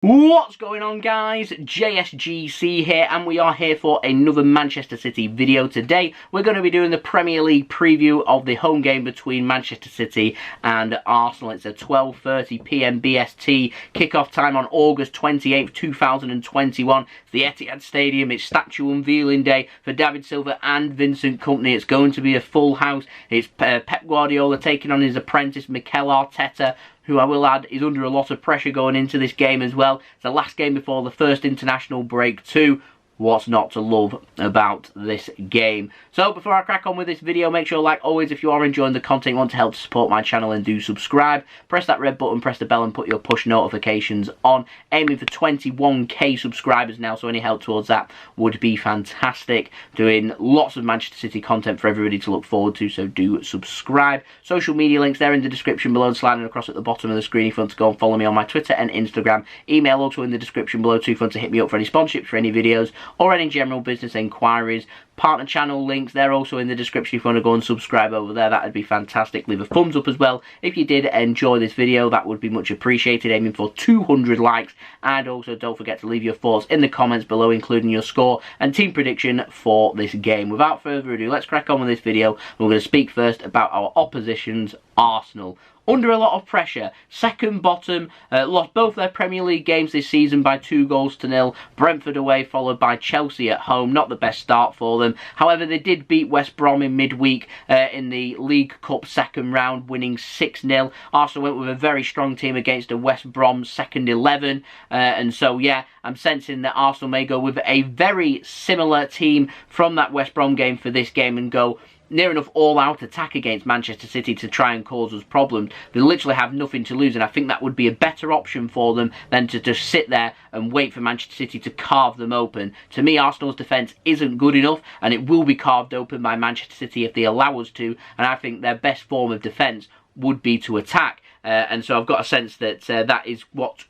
What's going on, guys? JSGC here, and we are here for another Manchester City video. Today we're going to be doing the Premier League preview of the home game between Manchester City and Arsenal. It's a 12:30 PM BST kickoff time on August 28th 2021. It's the Etihad Stadium. It's statue unveiling day for David Silva and Vincent Kompany. It's going to be a full house. It's Pep Guardiola taking on his apprentice Mikel Arteta, who I will add is under a lot of pressure going into this game as well. It's the last game before the first international break too. What's not to love about this game? So before I crack on with this video, make sure, like always, if you are enjoying the content, you want to help support my channel, and do subscribe. Press that red button, press the bell, and put your push notifications on. Aiming for 21k subscribers now, so any help towards that would be fantastic. Doing lots of Manchester City content for everybody to look forward to, so do subscribe. Social media links there in the description below, sliding across at the bottom of the screen if you want to go and follow me on my Twitter and Instagram. Email also in the description below too if you want to hit me up for any sponsorships for any videos or any general business inquiries. Partner channel links, they're also in the description if you want to go and subscribe over there. That would be fantastic. Leave a thumbs up as well if you did enjoy this video. That would be much appreciated. Aiming for 200 likes. And also don't forget to leave your thoughts in the comments below, including your score and team prediction for this game. Without further ado, let's crack on with this video. We're going to speak first about our opposition's Arsenal. Under a lot of pressure, second bottom, lost both their Premier League games this season by 2-0. Brentford away, followed by Chelsea at home. Not the best start for them. However, they did beat West Brom in midweek in the League Cup second round, winning 6-0. Arsenal went with a very strong team against a West Brom second 11. And so, yeah, I'm sensing that Arsenal may go with a very similar team from that West Brom game for this game and go near enough all-out attack against Manchester City to try and cause us problems. They literally have nothing to lose, and I think that would be a better option for them than to just sit there and wait for Manchester City to carve them open. To me, Arsenal's defence isn't good enough, and it will be carved open by Manchester City if they allow us to, and I think their best form of defence would be to attack. And so I've got a sense that that is what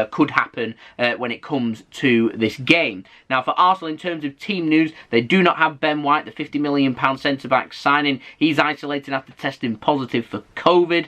could happen when it comes to this game. Now, for Arsenal, in terms of team news, they do not have Ben White, the £50 million centre-back signing. He's isolated after testing positive for COVID.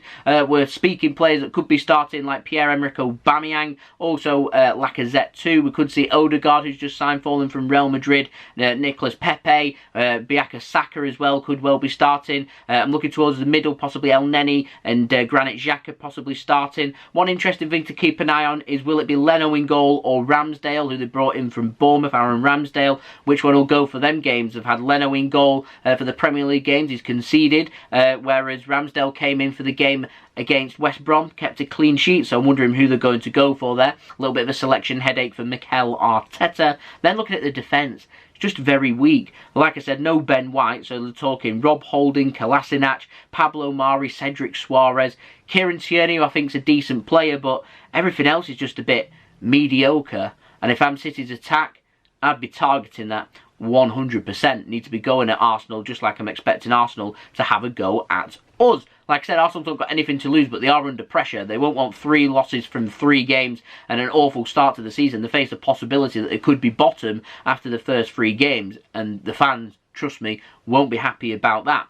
We're speaking players that could be starting, like Pierre-Emerick, Aubameyang, also Lacazette too. We could see Odegaard, who's just signed for them from Real Madrid, Nicolas Pepe, Bukayo Saka as well, could well be starting. I'm looking towards the middle, possibly El Neni and Granit Xhaka possibly starting. One interesting thing to keep an eye on is, will it be Leno in goal or Ramsdale, who they brought in from Bournemouth, Aaron Ramsdale? Which one will go for them games? They've had Leno in goal for the Premier League games. He's conceded, whereas Ramsdale came in for the game against West Brom, kept a clean sheet, so I'm wondering who they're going to go for there. A little bit of a selection headache for Mikel Arteta. Then looking at the defence, it's just very weak. Like I said, no Ben White, so they're talking Rob Holding, Kolasinac, Pablo Mari, Cedric Suarez, Kieran Tierney, who I think is a decent player, but everything else is just a bit mediocre. And if I'm City's attack, I'd be targeting that 100%. Need to be going at Arsenal, just like I'm expecting Arsenal to have a go at us. Like I said, Arsenal don't got anything to lose, but they are under pressure. They won't want 3 losses from 3 games and an awful start to the season. They face the possibility that they could be bottom after the first 3 games, and the fans, trust me, won't be happy about that.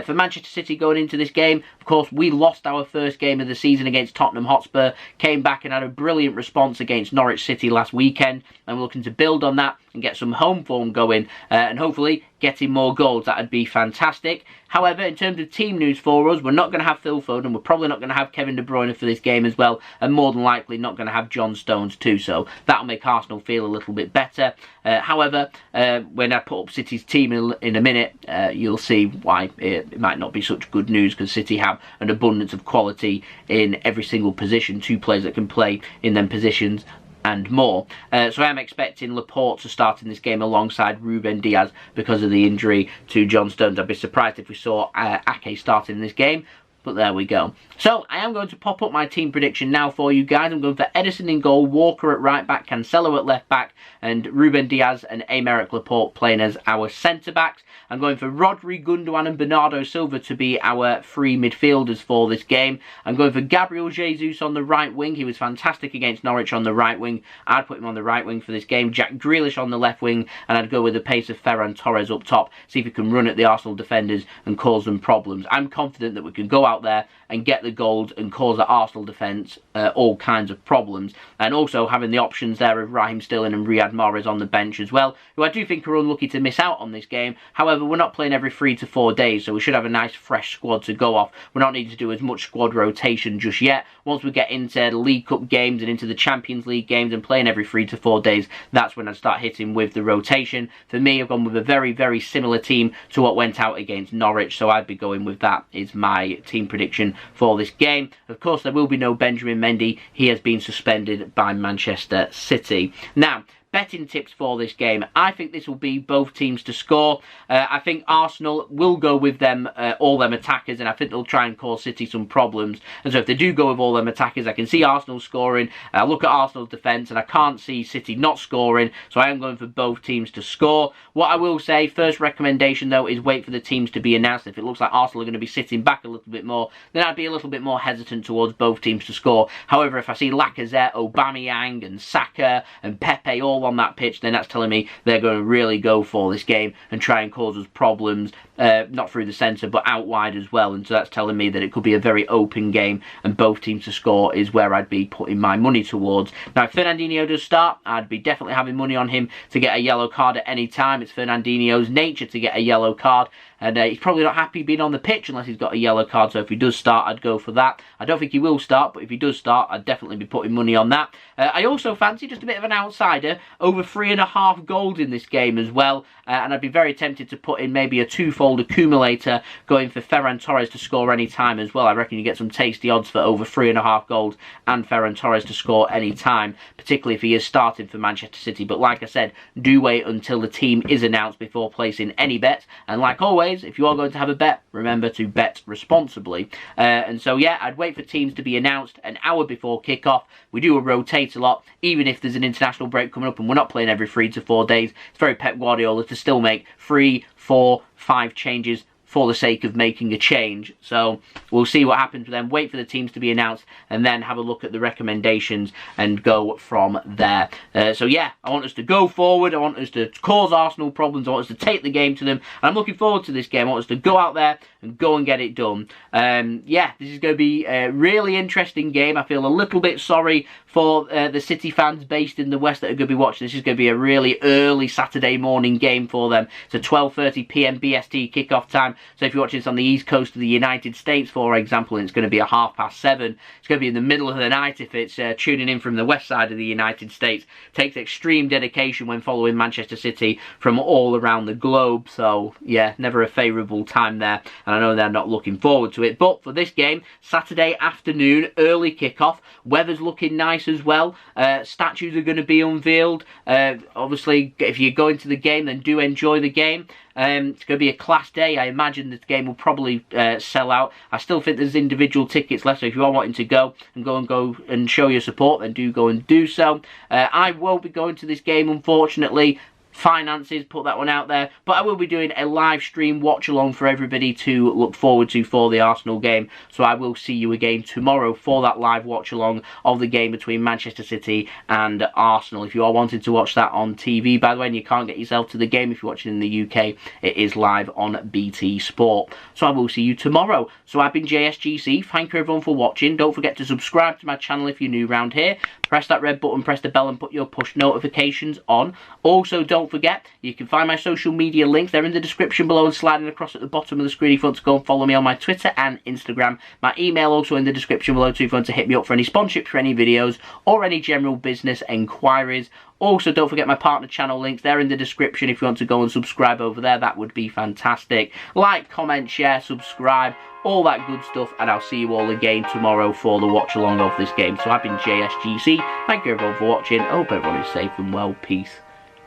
For Manchester City going into this game, of course, we lost our first game of the season against Tottenham Hotspur, came back and had a brilliant response against Norwich City last weekend, and we're looking to build on that and get some home form going, and hopefully getting more goals. That would be fantastic. However, in terms of team news for us, we're not going to have Phil Foden, we're probably not going to have Kevin De Bruyne for this game as well, and more than likely not going to have John Stones too, so that'll make Arsenal feel a little bit better. However, when I put up City's team in a minute, you'll see why it might not be such good news, because City have an abundance of quality in every single position, 2 players that can play in them positions and more. So I'm expecting Laporte to start in this game alongside Ruben Diaz because of the injury to John Stones. I'd be surprised if we saw Ake starting in this game, but there we go. So I am going to pop up my team prediction now for you guys. I'm going for Ederson in goal, Walker at right back, Cancelo at left back, and Ruben Diaz and Aymeric Laporte playing as our centre backs. I'm going for Rodri, Gundogan and Bernardo Silva to be our 3 midfielders for this game. I'm going for Gabriel Jesus on the right wing. He was fantastic against Norwich on the right wing. I'd put him on the right wing for this game. Jack Grealish on the left wing, and I'd go with the pace of Ferran Torres up top. See if he can run at the Arsenal defenders and cause them problems. I'm confident that we can go out out there and get the goals and cause the Arsenal defence all kinds of problems. And also having the options there of Raheem and Riyad Mahrez on the bench as well, who I do think are unlucky to miss out on this game. However, we're not playing every 3 to 4 days, so we should have a nice fresh squad to go off. We're not needing to do as much squad rotation just yet. Once we get into the League Cup games and into the Champions League games and playing every 3 to 4 days, that's when I start hitting with the rotation. For me, I've gone with a very, very similar team to what went out against Norwich, so I'd be going with that is my team prediction for this game. Of course, there will be no Benjamin Mendy. He has been suspended by Manchester City. Now, betting tips for this game. I think this will be both teams to score. I think Arsenal will go with them, all them attackers, and I think they'll try and cause City some problems. And so if they do go with all them attackers, I can see Arsenal scoring. I look at Arsenal's defence, and I can't see City not scoring, so I am going for both teams to score. What I will say, first recommendation though, is wait for the teams to be announced. If it looks like Arsenal are going to be sitting back a little bit more, then I'd be a little bit more hesitant towards both teams to score. However, if I see Lacazette, Aubameyang, and Saka, and Pepe all on that pitch, then that's telling me they're going to really go for this game and try and cause us problems, not through the centre but out wide as well. And so that's telling me that it could be a very open game, and both teams to score is where I'd be putting my money towards. Now, if Fernandinho does start, I'd be definitely having money on him to get a yellow card at any time. It's Fernandinho's nature to get a yellow card, and he's probably not happy being on the pitch unless he's got a yellow card, so if he does start, I'd go for that. I don't think he will start, but if he does start, I'd definitely be putting money on that. I also fancy just a bit of an outsider, over 3.5 goals in this game as well, and I'd be very tempted to put in maybe a twofold accumulator, going for Ferran Torres to score any time as well. I reckon you get some tasty odds for over 3.5 goals and Ferran Torres to score any time, particularly if he is starting for Manchester City. But like I said, do wait until the team is announced before placing any bets, and like always, if you are going to have a bet, remember to bet responsibly. And so yeah, I'd wait for teams to be announced an hour before kick-off. We do rotate a lot, even if there's an international break coming up and we're not playing every 3 to 4 days. It's very Pep Guardiola to still make 3, 4, 5 changes for the sake of making a change. So we'll see what happens with them. Wait for the teams to be announced and then have a look at the recommendations and go from there. So yeah, I want us to go forward. I want us to cause Arsenal problems. I want us to take the game to them. And I'm looking forward to this game. I want us to go out there and go and get it done. Yeah, this is going to be a really interesting game. I feel a little bit sorry for the City fans based in the West that are going to be watching. This is going to be a really early Saturday morning game for them. It's a 12:30 PM BST kickoff time. So if you're watching this on the East Coast of the United States, for example, and it's going to be a 7:30, it's going to be in the middle of the night if it's tuning in from the west side of the United States. It takes extreme dedication when following Manchester City from all around the globe. So yeah, never a favourable time there. And I know they're not looking forward to it. But for this game, Saturday afternoon, early kickoff. Weather's looking nice as well. Statues are going to be unveiled. Obviously, if you're going to the game, then do enjoy the game. It's going to be a class day. I imagine this game will probably sell out. I still think there's individual tickets left, so if you are wanting to go and show your support, then do go and do so. I won't be going to this game, unfortunately. Finances, put that one out there, but I will be doing a live stream watch along for everybody to look forward to for the Arsenal game. So I will see you again tomorrow for that live watch along of the game between Manchester City and Arsenal. If you are wanting to watch that on TV, by the way, and you can't get yourself to the game if you're watching in the UK, it is live on BT Sport. So I will see you tomorrow. So I've been JSGC. Thank you everyone for watching. Don't forget to subscribe to my channel if you're new around here. Press that red button, press the bell and put your push notifications on. Also, don't forget, you can find my social media links. They're in the description below and sliding across at the bottom of the screen if you want to go and follow me on my Twitter and Instagram. My email also in the description below too if you want to hit me up for any sponsorships for any videos or any general business enquiries. Also, don't forget my partner channel links. They're in the description if you want to go and subscribe over there. That would be fantastic. Like, comment, share, subscribe, all that good stuff. And I'll see you all again tomorrow for the watch along of this game. So I've been JSGC. Thank you everyone for watching. I hope everyone is safe and well. Peace.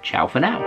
Ciao for now.